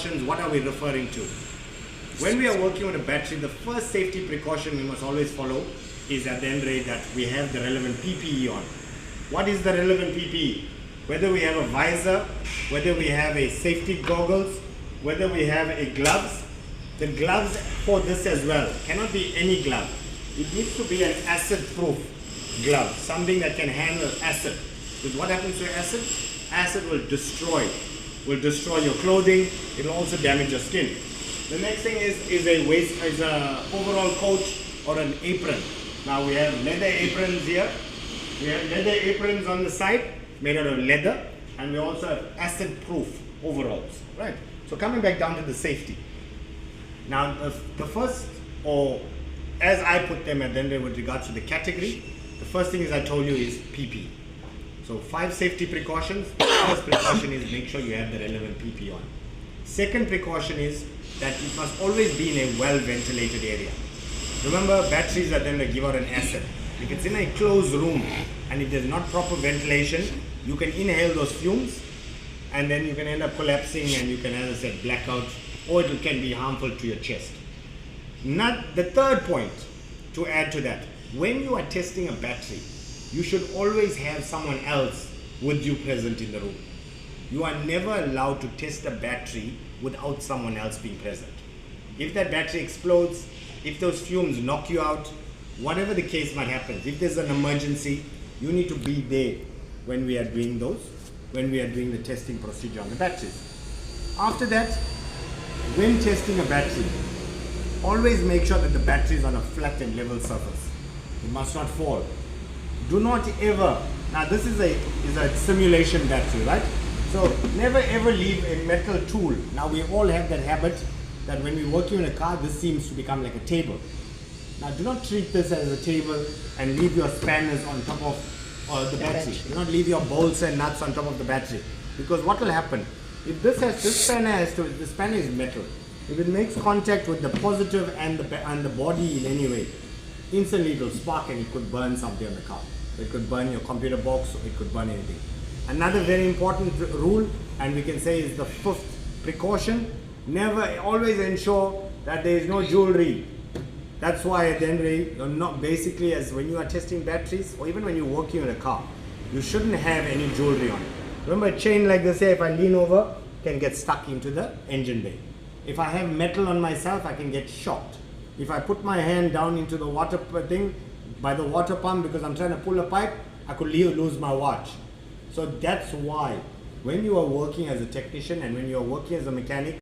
precautions, what are we referring to? When we are working on a battery, the first safety precaution we must always follow is at the end rate that we have the relevant PPE on. What is the relevant PPE? Whether we have a visor, whether we have a safety goggles, whether we have a gloves. The gloves for this as well cannot be any glove. It needs to be an acid-proof glove, something that can handle acid. Because what happens to acid? Acid will destroy your clothing. It will also damage your skin. The next thing is a overall coat or an apron. Now we have leather aprons here. We have leather aprons on the side made out of leather, and we also have acid-proof overalls. Right. So coming back down to the safety. Now the first, or as I put them at the end with regards to the category, the first thing is I told you is PPE. So 5 safety precautions. First precaution is make sure you have the relevant PPE on. Second precaution is that it must always be in a well ventilated area. Remember, batteries are then they give out an acid. If it's in a closed room and if there's not proper ventilation, you can inhale those fumes and then you can end up collapsing and you can, as I said, blackout, or it can be harmful to your chest. Not the third point to add to that, when you are testing a battery, you should always have someone else with you present in the room. You are never allowed to test a battery without someone else being present. If that battery explodes, if those fumes knock you out, whatever the case might happen, if there's an emergency, you need to be there when we are doing the testing procedure on the batteries. After that, when testing a battery, always make sure that the battery is on a flat and level surface. It must not fall. Do not ever, now this is a simulation battery, right? So never ever leave a metal tool. Now we all have that habit that when we're working on a car, this seems to become like a table. Now do not treat this as a table and leave your spanners on top of the battery. Do not leave your bolts and nuts on top of the battery. Because what will happen, if this spanner is metal, if it makes contact with the positive and the body in any way, instantly it will spark and it could burn something on the car. It could burn your computer box, or it could burn anything. Another very important rule, and we can say is the 5th precaution, always ensure that there is no jewelry. That's why at the end of the day, you're not basically, as when you are testing batteries or even when you're working on a car, you shouldn't have any jewelry on it. Remember, a chain like this here, if I lean over, can get stuck into the engine bay. If I have metal on myself, I can get shocked. If I put my hand down into the water thing by the water pump because I'm trying to pull a pipe, I could lose my watch. So that's why when you are working as a technician and when you are working as a mechanic,